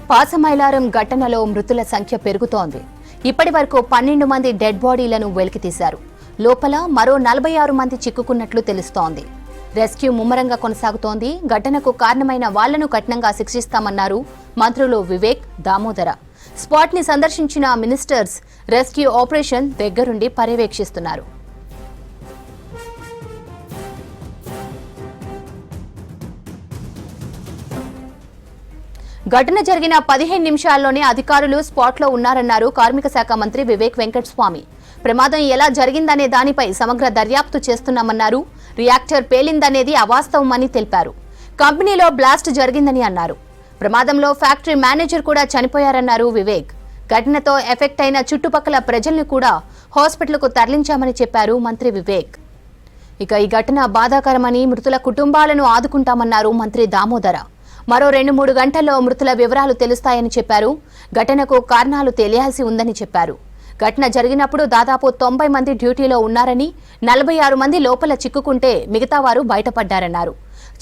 పాసమైలారం ఘటనలో మృతుల సంఖ్య పెరుగుతోంది. ఇప్పటి వరకు 12 మంది డెడ్ బాడీలను వెలికితీశారు. లోపల మరో 46 మంది చిక్కుకున్నట్లు తెలుస్తోంది. రెస్క్యూ ముమ్మరంగా కొనసాగుతోంది. ఘటనకు కారణమైన వాళ్లను కఠినంగా శిక్షిస్తామన్నారు మంత్రులు వివేక్, దామోదర. స్పాట్ ని సందర్శించిన మినిస్టర్స్ రెస్క్యూ ఆపరేషన్ దగ్గరుండి పర్యవేక్షిస్తున్నారు. ఘటన జరిగిన 15 నిమిషాల్లోనే అధికారులు స్పాట్లో ఉన్నారన్నారు కార్మిక శాఖ మంత్రి వివేక్ వెంకటస్వామి. ప్రమాదం ఎలా జరిగిందనే దానిపై సమగ్ర దర్యాప్తు చేస్తున్నామన్నారు. రియాక్టర్ పేలిందనేది అవాస్తవమని తెలిపారు. కంపెనీలో బ్లాస్ట్ జరిగిందని అన్నారు. ప్రమాదంలో ఫ్యాక్టరీ మేనేజర్ కూడా చనిపోయారన్నారు వివేక్. ఘటనతో ఎఫెక్ట్ అయిన చుట్టుపక్కల ప్రజల్ని కూడా హాస్పిటల్కు తరలించామని చెప్పారు మంత్రి వివేక్. ఇక ఈ ఘటన బాధాకరమని, మృతుల కుటుంబాలను ఆదుకుంటామన్నారు మంత్రి దామోదర. మరో 2-3 గంటల్లో మృతుల వివరాలు తెలుస్తాయని చెప్పారు. ఘటనకు కారణాలు తెలియాల్సి ఉందని చెప్పారు. ఘటన జరిగినప్పుడు దాదాపు 90 మంది డ్యూటీలో ఉన్నారని, 46 మంది లోపల చిక్కుకుంటే మిగతా వారు బయటపడ్డారన్నారు.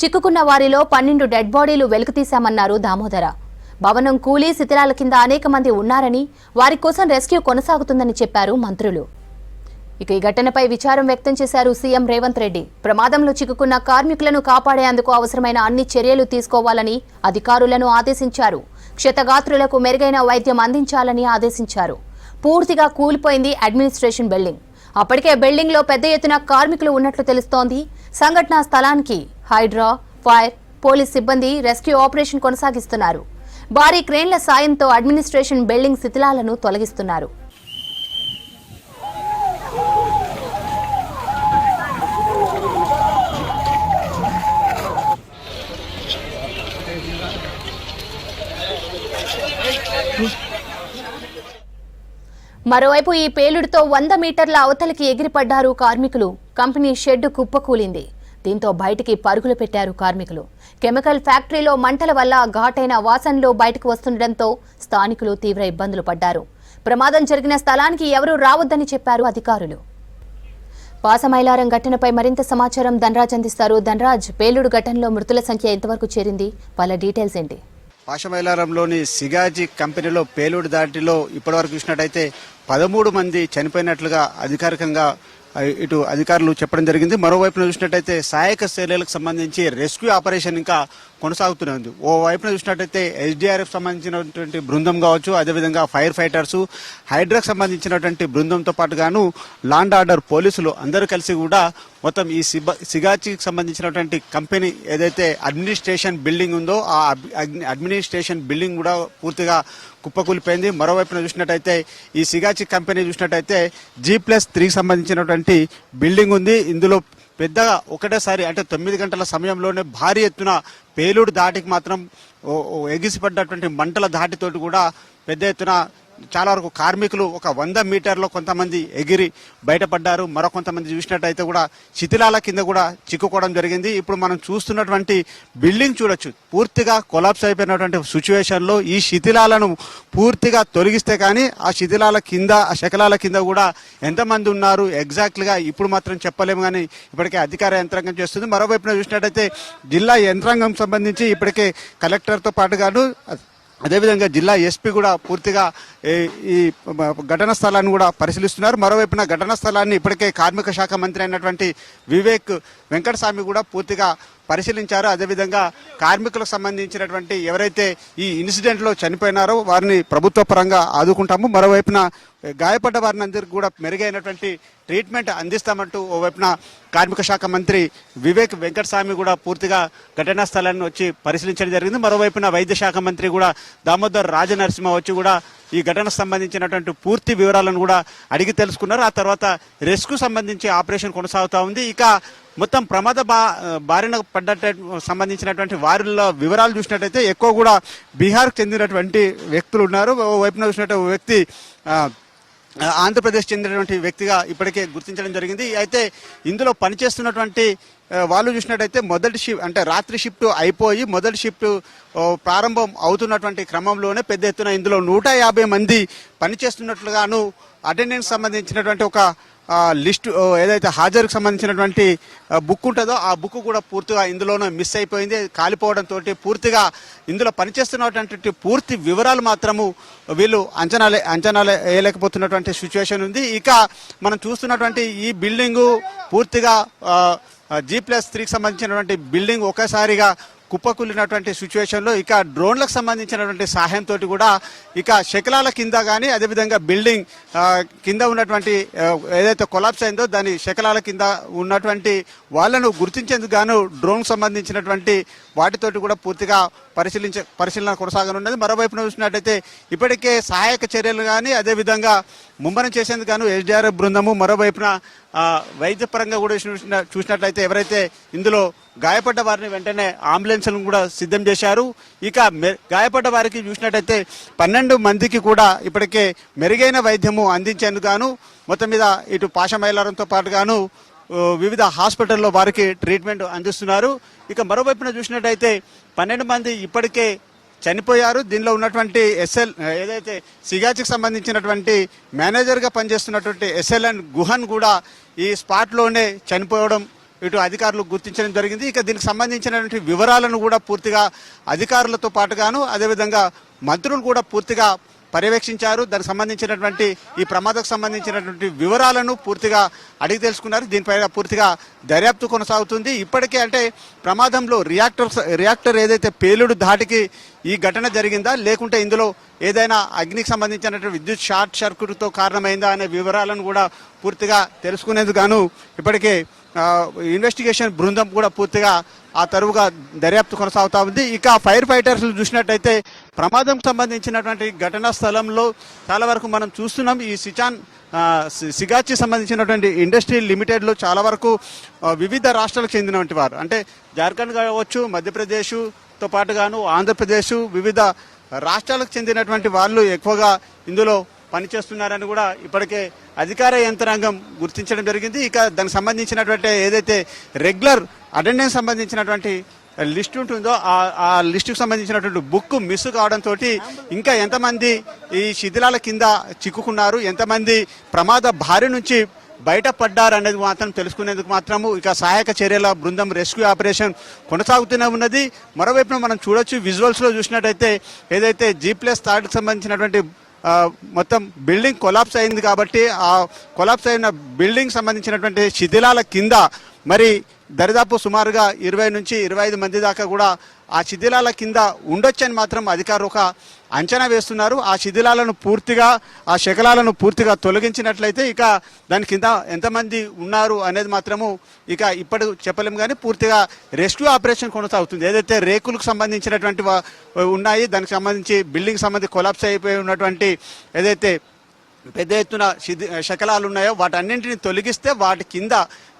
చిక్కుకున్న వారిలో 12 డెడ్ బాడీలు వెలికితీశామన్నారు దామోదర. భవనం కూలీ శిథిలాల కింద అనేక మంది ఉన్నారని, వారి కోసం రెస్క్యూ కొనసాగుతుందని చెప్పారు మంత్రులు. ఇక ఈ ఘటనపై విచారం వ్యక్తం చేశారు సీఎం రేవంత్ రెడ్డి. ప్రమాదంలో చిక్కుకున్న కార్మికులను కాపాడేందుకు అవసరమైన అన్ని చర్యలు తీసుకోవాలని అధికారులను ఆదేశించారు. క్షతగాత్రులకు మెరుగైన వైద్యం అందించాలని ఆదేశించారు. పూర్తిగా కూలిపోయింది అడ్మినిస్ట్రేషన్ బిల్డింగ్. అప్పటికే బిల్డింగ్ లో పెద్ద ఎత్తున కార్మికులు ఉన్నట్లు తెలుస్తోంది. సంఘటనా స్థలానికి హైడ్రా, ఫైర్, పోలీస్ సిబ్బంది రెస్క్యూ ఆపరేషన్ కొనసాగిస్తున్నారు. భారీ క్రేన్ల సాయంతో అడ్మినిస్ట్రేషన్ బిల్డింగ్ శిథిలాలను తొలగిస్తున్నారు. మరోవైపు ఈ పేలుడుతో 100 మీటర్ల అవతలికి ఎగిరిపడ్డారు కార్మికులు. కంపెనీ షెడ్ కుప్పకూలింది. దీంతో బయటికి పరుగులు పెట్టారు కార్మికులు. కెమికల్ ఫ్యాక్టరీలో మంటల వల్ల ఘాటైన వాసనలు బయటకు వస్తుండటంతో స్థానికులు తీవ్ర ఇబ్బందులు పడ్డారు. ప్రమాదం జరిగిన స్థలానికి ఎవరూ రావద్దని చెప్పారు అధికారులు. పాసమైలారం ఘటనపై మరింత సమాచారం ధనరాజ్ అందిస్తారు. ధనరాజ్, పేలుడు ఘటనలో మృతుల సంఖ్య ఎంతవరకు చేరింది? వాళ్ళ డీటెయిల్స్ ఏంటి? పాసమైలారంలోని సిగాజీ కంపెనీలో పేలుడు దాటిలో ఇప్పటివరకు చూసినట్టయితే 13 మంది చనిపోయినట్లుగా అధికారికంగా ఇటు అధికారులు చెప్పడం జరిగింది. మరోవైపున చూసినట్టయితే సహాయక చర్యలకు సంబంధించి రెస్క్యూ ఆపరేషన్ ఇంకా కొనసాగుతూనే ఉంది. ఓ వైపున చూసినట్టయితే ఎస్డీఆర్ఎఫ్ సంబంధించినటువంటి బృందం కావచ్చు, అదేవిధంగా ఫైర్ ఫైటర్స్, హైడ్రాకు సంబంధించినటువంటి బృందంతో పాటుగాను లాండ్ ఆర్డర్ పోలీసులు అందరూ కలిసి కూడా మొత్తం ఈ సిగాచికి సంబంధించినటువంటి కంపెనీ ఏదైతే అడ్మినిస్ట్రేషన్ బిల్డింగ్ ఉందో ఆ అడ్మినిస్ట్రేషన్ బిల్డింగ్ కూడా పూర్తిగా కుప్పకూలిపోయింది. మరోవైపున చూసినట్టయితే ఈ సిగాచి కంపెనీ చూసినట్టయితే G+3 సంబంధించినటువంటి బిల్డింగ్ ఉంది. ఇందులో పెద్దగా ఒకటేసారి అంటే 9 గంటల సమయంలోనే భారీ ఎత్తున పేలుడు దాటికి మాత్రం ఎగిసిపడ్డటువంటి మంటల దాటితోటి కూడా పెద్ద ఎత్తున చాలా వరకు కార్మికులు ఒక 100 మీటర్లో కొంతమంది ఎగిరి బయటపడ్డారు. మరో కొంతమంది చూసినట్టయితే కూడా శిథిలాల కింద కూడా చిక్కుకోవడం జరిగింది. ఇప్పుడు మనం చూస్తున్నటువంటి బిల్డింగ్ చూడొచ్చు, పూర్తిగా కొలాప్స్ అయిపోయినటువంటి సిచ్యువేషన్లో ఈ శిథిలాలను పూర్తిగా తొలగిస్తే కానీ ఆ శిథిలాల కింద, ఆ శకలాల కింద కూడా ఎంతమంది ఉన్నారు ఎగ్జాక్ట్గా ఇప్పుడు మాత్రం చెప్పలేము, కానీ ఇప్పటికే అధికార యంత్రాంగం చేస్తుంది. మరోవైపున చూసినట్టయితే జిల్లా యంత్రాంగం సంబంధించి ఇప్పటికే కలెక్టర్తో పాటుగాను అదేవిధంగా జిల్లా ఎస్పీ కూడా పూర్తిగా ఈ ఘటనా స్థలాన్ని కూడా పరిశీలిస్తున్నారు. మరోవైపున ఘటనా స్థలాన్ని ఇప్పటికే కార్మిక శాఖ మంత్రి అయినటువంటి వివేక్ వెంకటస్వామి కూడా పూర్తిగా పరిశీలించారు. అదేవిధంగా కార్మికులకు సంబంధించినటువంటి ఎవరైతే ఈ ఇన్సిడెంట్లో చనిపోయినారో వారిని ప్రభుత్వ పరంగా ఆదుకుంటాము, మరోవైపున గాయపడ్డ వారిని అందరికీ కూడా మెరుగైనటువంటి ట్రీట్మెంట్ అందిస్తామంటూ ఓవైపున కార్మిక శాఖ మంత్రి వివేక్ వెంకటస్వామి కూడా పూర్తిగా ఘటనా స్థలాన్ని వచ్చి పరిశీలించడం జరిగింది. మరోవైపున వైద్య శాఖ మంత్రి కూడా దామోదర్ రాజనరసింహ వచ్చి కూడా ఈ ఘటనకు సంబంధించినటువంటి పూర్తి వివరాలను కూడా అడిగి తెలుసుకున్నారు. ఆ తర్వాత రెస్క్యూ సంబంధించి ఆపరేషన్ కొనసాగుతూ ఉంది. ఇక మొత్తం ప్రమాద బారిన పడ్డట్టు సంబంధించినటువంటి వారిలో వివరాలు చూసినట్టయితే ఎక్కువ కూడా బీహార్కు చెందినటువంటి వ్యక్తులు ఉన్నారు. వైపున చూసినట్టు వ్యక్తి ఆంధ్రప్రదేశ్ చెందినటువంటి వ్యక్తిగా ఇప్పటికే గుర్తించడం జరిగింది. అయితే ఇందులో పనిచేస్తున్నటువంటి వాళ్ళు చూసినట్టయితే మొదటి షిఫ్ట్ అంటే రాత్రి షిఫ్ట్ అయిపోయి మొదటి షిఫ్ట్ ప్రారంభం అవుతున్నటువంటి క్రమంలోనే పెద్ద ఎత్తున ఇందులో 150 మంది పనిచేస్తున్నట్లుగాను అటెండెన్స్ సంబంధించినటువంటి ఒక లిస్టు ఏదైతే హాజరుకు సంబంధించినటువంటి బుక్ ఉంటుందో ఆ బుక్ కూడా పూర్తిగా ఇందులోనే మిస్ అయిపోయింది. కాలిపోవడంతో పూర్తిగా ఇందులో పనిచేస్తున్నటువంటి పూర్తి వివరాలు మాత్రము వీళ్ళు అంచనాలు వేయలేకపోతున్నటువంటి సిచ్యువేషన్ ఉంది. ఇక మనం చూస్తున్నటువంటి ఈ బిల్డింగు పూర్తిగా G+3కి సంబంధించినటువంటి బిల్డింగ్ ఒక్కసారిగా కుప్పకూలినటువంటి సిచ్యువేషన్లో ఇక డ్రోన్లకు సంబంధించినటువంటి సహాయంతో కూడా ఇక శకలాల కింద కానీ అదేవిధంగా బిల్డింగ్ కింద ఉన్నటువంటి ఏదైతే కొలాప్స్ అయిందో దాని శకలాల కింద ఉన్నటువంటి వాళ్ళను గుర్తించేందుకు గాను డ్రోన్ సంబంధించినటువంటి వాటితోటి కూడా పూర్తిగా పరిశీలన కొనసాగనున్నది. మరోవైపున చూసినట్టయితే ఇప్పటికే సహాయక చర్యలు కానీ అదేవిధంగా ముమ్మరం చేసేందుకు గాను SDRF బృందము, మరోవైపున వైద్యపరంగా కూడా చూసినట్లయితే ఎవరైతే ఇందులో గాయపడ్డ వారిని వెంటనే అంబులెన్స్లను కూడా సిద్ధం చేశారు. ఇక గాయపడ్డ వారికి చూసినట్టయితే 12 మందికి కూడా ఇప్పటికే మెరుగైన వైద్యము అందించేందుకు గాను మొత్తం మీద ఇటు పాషమైలారంతో పాటుగాను వివిధ హాస్పిటల్లో వారికి ట్రీట్మెంట్ అందిస్తున్నారు. ఇక మరోవైపున చూసినట్టయితే 12 మంది ఇప్పటికే చనిపోయారు. దీనిలో ఉన్నటువంటి ఏదైతే సిగాచికి సంబంధించినటువంటి మేనేజర్గా పనిచేస్తున్నటువంటి SLN గుహన్ కూడా ఈ స్పాట్లోనే చనిపోవడం ఇటు అధికారులు గుర్తించడం జరిగింది. ఇక దీనికి సంబంధించినటువంటి వివరాలను కూడా పూర్తిగా అధికారులతో పాటుగాను అదేవిధంగా మంత్రులు కూడా పూర్తిగా పర్యవేక్షించారు. దానికి సంబంధించినటువంటి ఈ ప్రమాదకు సంబంధించినటువంటి వివరాలను పూర్తిగా అడిగి తెలుసుకున్నారు. దీనిపైన పూర్తిగా దర్యాప్తు కొనసాగుతుంది. ఇప్పటికే అంటే ప్రమాదంలో రియాక్టర్ ఏదైతే పేలుడు ధాటికి ఈ ఘటన జరిగిందా లేకుంటే ఇందులో ఏదైనా అగ్నికి సంబంధించినటువంటి విద్యుత్ షార్ట్ సర్క్యూట్తో కారణమైందా అనే వివరాలను కూడా పూర్తిగా తెలుసుకునేందుకు గాను ఇప్పటికే ఇన్వెస్టిగేషన్ బృందం కూడా పూర్తిగా ఆ తరువుగా దర్యాప్తు కొనసాగుతా ఉంది. ఇక ఫైర్ ఫైటర్స్ చూసినట్టయితే ప్రమాదం సంబంధించినటువంటి ఘటనా స్థలంలో చాలా వరకు మనం చూస్తున్నాం. ఈ సిగాచి సంబంధించినటువంటి ఇండస్ట్రీ లిమిటెడ్లో చాలా వరకు వివిధ రాష్ట్రాలకు చెందినటువంటి వారు అంటే జార్ఖండ్ కావచ్చు, మధ్యప్రదేశ్తో పాటుగాను ఆంధ్రప్రదేశ్, వివిధ రాష్ట్రాలకు చెందినటువంటి వాళ్ళు ఎక్కువగా ఇందులో పనిచేస్తున్నారని కూడా ఇప్పటికే అధికార యంత్రాంగం గుర్తించడం జరిగింది. ఇక దానికి సంబంధించినటువంటి ఏదైతే రెగ్యులర్ అటెండెన్స్ సంబంధించినటువంటి లిస్ట్ ఉంటుందో ఆ లిస్టుకు సంబంధించినటువంటి బుక్ మిస్ కావడంతో ఇంకా ఎంతమంది ఈ శిథిలాల కింద చిక్కుకున్నారు, ఎంతమంది ప్రమాద బారి నుంచి బయటపడ్డారు అనేది మాత్రం తెలుసుకునేందుకు మాత్రము ఇక సహాయక చర్యల బృందం రెస్క్యూ ఆపరేషన్ కొనసాగుతూనే ఉన్నది. మరోవైపున మనం చూడొచ్చు విజువల్స్లో చూసినట్టయితే ఏదైతే G+3కి సంబంధించినటువంటి మొత్తం బిల్డింగ్ కొలాప్స్ అయింది కాబట్టి ఆ కొలాప్స్ అయిన బిల్డింగ్ సంబంధించినటువంటి శిథిలాల కింద మరి దరిదాపు సుమారుగా 20 నుంచి 25 మంది దాకా కూడా ఆ శిథిలాల కింద ఉండొచ్చని మాత్రం అధికారులు ఒక అంచనా వేస్తున్నారు. ఆ శిథిలాలను పూర్తిగా ఆ శకలాలను పూర్తిగా తొలగించినట్లయితే ఇక దాని కింద ఎంతమంది ఉన్నారు అనేది మాత్రము ఇక ఇప్పటి చెప్పలేము కానీ పూర్తిగా రెస్క్యూ ఆపరేషన్ కొనసాగుతుంది. ఏదైతే రేకులకు సంబంధించినటువంటి ఉన్నాయి దానికి సంబంధించి బిల్డింగ్ సంబంధించి కొలాప్స్ అయిపోయి ఉన్నటువంటి ఏదైతే పెద్ద ఎత్తున శకలాలు ఉన్నాయో వాటన్నింటినీ తొలగిస్తే వాటి కింద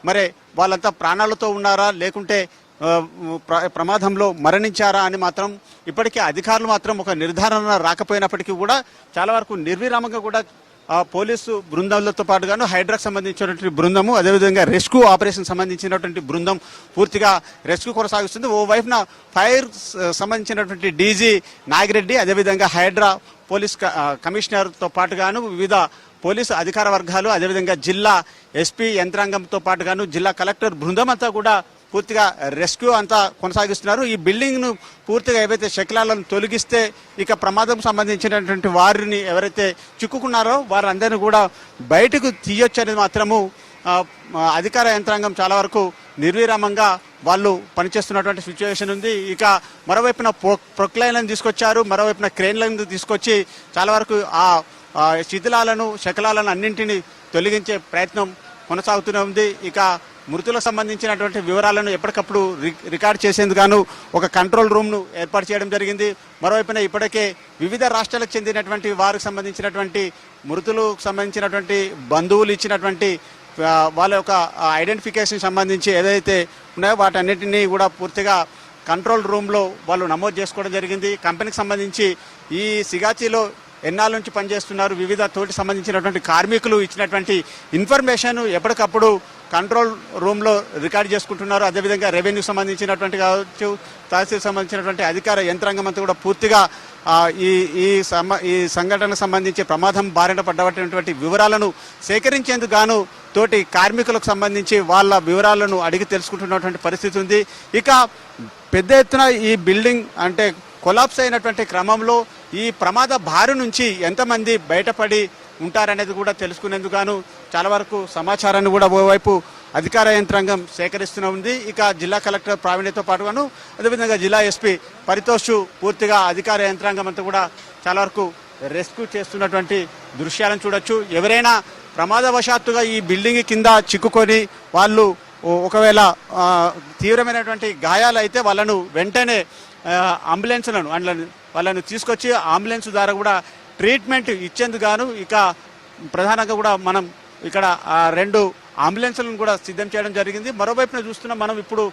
మరి వాళ్ళంతా ప్రాణాలతో ఉన్నారా లేకుంటే ప్రమాదంలో మరణించారా అని మాత్రం ఇప్పటికే అధికారులు మాత్రం ఒక నిర్ధారణ రాకపోయినప్పటికీ కూడా చాలా వరకు నిర్విరామంగా కూడా పోలీసు బృందాలతో పాటుగాను హైడ్రాకు సంబంధించినటువంటి బృందము అదేవిధంగా రెస్క్యూ ఆపరేషన్ సంబంధించినటువంటి బృందం పూర్తిగా రెస్క్యూ కొనసాగిస్తుంది. ఓవైపున ఫైర్ సంబంధించినటువంటి డీజీ నాగిరెడ్డి అదేవిధంగా హైడ్రా పోలీస్ కమిషనర్తో పాటుగాను వివిధ పోలీసు అధికార వర్గాలు అదేవిధంగా జిల్లా ఎస్పీ యంత్రాంగంతో పాటుగాను జిల్లా కలెక్టర్ బృందం అంతా కూడా పూర్తిగా రెస్క్యూ అంతా కొనసాగిస్తున్నారు. ఈ బిల్డింగ్ను పూర్తిగా ఏవైతే శకలాలను తొలగిస్తే ఇక ప్రమాదం సంబంధించినటువంటి వారిని ఎవరైతే చిక్కుకున్నారో వారందరినీ కూడా బయటకు తీయొచ్చు అనేది మాత్రము అధికార యంత్రాంగం చాలా వరకు నిర్విరామంగా వాళ్ళు పనిచేస్తున్నటువంటి సిచ్యువేషన్ ఉంది. ఇక మరోవైపున ప్రొక్లైన్లను తీసుకొచ్చారు, మరోవైపున క్రేన్లను తీసుకొచ్చి చాలా వరకు ఆ శిథిలాలను శకలాలను అన్నింటినీ తొలగించే ప్రయత్నం కొనసాగుతూనే ఉంది. ఇక మృతులకు సంబంధించినటువంటి వివరాలను ఎప్పటికప్పుడు రికార్డ్ చేసేందుకు ఒక కంట్రోల్ రూమ్ను ఏర్పాటు చేయడం జరిగింది. మరోవైపున ఇప్పటికే వివిధ రాష్ట్రాలకు చెందినటువంటి వారికి సంబంధించినటువంటి మృతులకు సంబంధించినటువంటి బంధువులు ఇచ్చినటువంటి వాళ్ళ యొక్క ఐడెంటిఫికేషన్ సంబంధించి ఏదైతే ఉన్నాయో వాటన్నిటినీ కూడా పూర్తిగా కంట్రోల్ రూమ్లో వాళ్ళు నమోదు చేసుకోవడం జరిగింది. కంపెనీకి సంబంధించి ఈ సిగాచిలో ఎన్నాళ్ళ నుంచి పనిచేస్తున్నారు, వివిధ తోటి సంబంధించినటువంటి కార్మికులు ఇచ్చినటువంటి ఇన్ఫర్మేషన్ ఎప్పటికప్పుడు కంట్రోల్ రూమ్లో రికార్డ్ చేసుకుంటున్నారు. అదేవిధంగా రెవెన్యూ సంబంధించినటువంటి కావచ్చు, తహసీల్ సంబంధించినటువంటి అధికార యంత్రాంగం అంతా కూడా పూర్తిగా ఈ సంఘటనకు సంబంధించి ప్రమాదం బారిన పడ్డటువంటి వివరాలను సేకరించేందుకు గాను తోటి కార్మికులకు సంబంధించి వాళ్ళ వివరాలను అడిగి తెలుసుకుంటున్నటువంటి పరిస్థితి ఉంది. ఇక పెద్ద ఎత్తున ఈ బిల్డింగ్ అంటే కొలాప్స్ అయినటువంటి క్రమంలో ఈ ప్రమాద బారి నుంచి ఎంతమంది బయటపడి ఉంటారనేది కూడా తెలుసుకునేందుకు గాను చాలా వరకు సమాచారాన్ని కూడా ఓవైపు అధికార యంత్రాంగం సేకరిస్తూ ఉంది. ఇక జిల్లా కలెక్టర్ ప్రావీణ్యతో పాటుగాను అదేవిధంగా జిల్లా ఎస్పీ పరితోష్ పూర్తిగా అధికార యంత్రాంగం అంతా కూడా చాలా వరకు రెస్క్యూ చేస్తున్నటువంటి దృశ్యాలను చూడొచ్చు. ఎవరైనా ప్రమాదవశాత్తుగా ఈ బిల్డింగ్ కింద చిక్కుకొని వాళ్ళు ఒకవేళ తీవ్రమైనటువంటి గాయాలు అయితే వాళ్ళను వెంటనే అంబులెన్స్లను వాళ్ళను తీసుకొచ్చి అంబులెన్స్ ద్వారా కూడా ట్రీట్మెంట్ ఇచ్చేందుకు గాను ఇక ప్రధానంగా కూడా మనం ఇక్కడ 2 అంబులెన్స్లను కూడా సిద్ధం చేయడం జరిగింది. మరోవైపున చూస్తున్నాం మనం ఇప్పుడు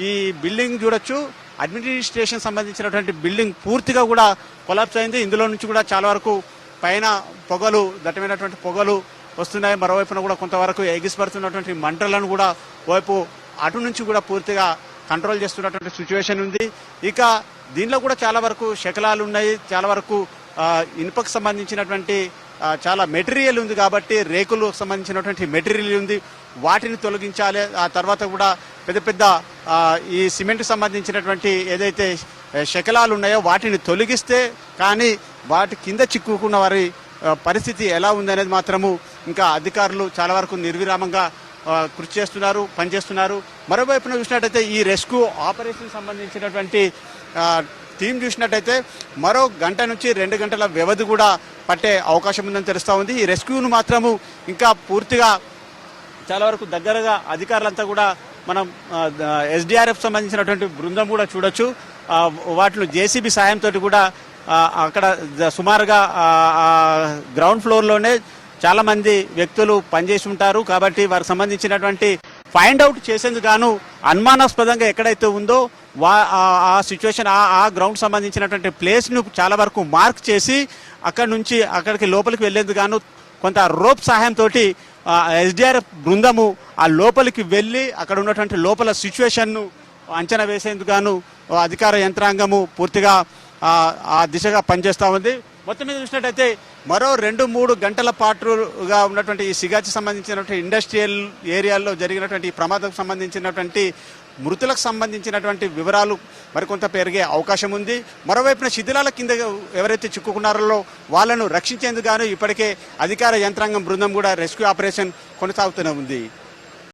ఈ బిల్డింగ్ చూడొచ్చు. అడ్మినిస్ట్రేషన్ సంబంధించినటువంటి బిల్డింగ్ పూర్తిగా కూడా కొలాప్స్ అయింది. ఇందులో నుంచి కూడా చాలా వరకు పైన పొగలు, దట్టమైనటువంటి పొగలు వస్తున్నాయి. మరోవైపున కూడా కొంతవరకు ఎగిసిపడుతున్నటువంటి మంటలను కూడా వైపు అటు నుంచి కూడా పూర్తిగా కంట్రోల్ చేస్తున్నటువంటి సిచ్యువేషన్ ఉంది. ఇక దీనిలో కూడా చాలా వరకు శకలాలు ఉన్నాయి. చాలా వరకు ఇనుపకు సంబంధించినటువంటి చాలా మెటీరియల్ ఉంది కాబట్టి రేకులకు సంబంధించినటువంటి మెటీరియల్ ఉంది, వాటిని తొలగించాలి. ఆ తర్వాత కూడా పెద్ద పెద్ద ఈ సిమెంట్ సంబంధించినటువంటి ఏదైతే శకలాలు ఉన్నాయో వాటిని తొలగిస్తే కానీ వాటి కింద చిక్కుకున్న వారి పరిస్థితి ఎలా ఉందనేది మాత్రము ఇంకా అధికారులు చాలా వరకు నిర్విరామంగా కృషి చేస్తున్నారు, పనిచేస్తున్నారు. మరోవైపున చూసినట్టయితే ఈ రెస్క్యూ ఆపరేషన్ సంబంధించినటువంటి టీం చూసినట్టయితే మరో గంట నుంచి 2 గంటల వ్యవధి కూడా పట్టే అవకాశం ఉందని తెలుస్తూ ఉంది. ఈ రెస్క్యూను మాత్రము ఇంకా పూర్తిగా చాలా వరకు దగ్గరగా అధికారులంతా కూడా మనం ఎస్డిఆర్ఎఫ్ సంబంధించినటువంటి బృందం కూడా చూడొచ్చు. వాటిలో జేసీబీ సాయంతో కూడా అక్కడ సుమారుగా గ్రౌండ్ ఫ్లోర్లోనే చాలా మంది వ్యక్తులు పనిచేసి ఉంటారు కాబట్టి వారికి సంబంధించినటువంటి ఫైండ్ అవుట్ చేసేందుకు గాను అనుమానాస్పదంగా ఎక్కడైతే ఉందో ఆ సిచ్యువేషన్ ఆ గ్రౌండ్ సంబంధించినటువంటి ప్లేస్ను చాలా వరకు మార్క్ చేసి అక్కడి నుంచి అక్కడికి లోపలికి వెళ్లేందుకు గాను కొంత రోప్ సహాయంతో ఎస్డిఆర్ఎఫ్ బృందము ఆ లోపలికి వెళ్ళి అక్కడ ఉన్నటువంటి లోపల సిచ్యువేషన్ను అంచనా వేసేందుకు గాను అధికార యంత్రాంగము పూర్తిగా ఆ దిశగా పనిచేస్తూ ఉంది. మొత్తం మీద చూసినట్టయితే మరో 2-3 గంటల పాటుగా ఉన్నటువంటి ఈ సిగాచి సంబంధించినటువంటి ఇండస్ట్రియల్ ఏరియాల్లో జరిగినటువంటి ప్రమాదం సంబంధించినటువంటి మృతులకు సంబంధించినటువంటి వివరాలు మరికొంత పెరిగే అవకాశం ఉంది. మరోవైపున శిథిలాల కింద ఎవరైతే చిక్కుకున్నారో వాళ్ళను రక్షించేందుకు గాను ఇప్పటికే అధికార యంత్రాంగం బృందం కూడా రెస్క్యూ ఆపరేషన్ కొనసాగుతూనే ఉంది.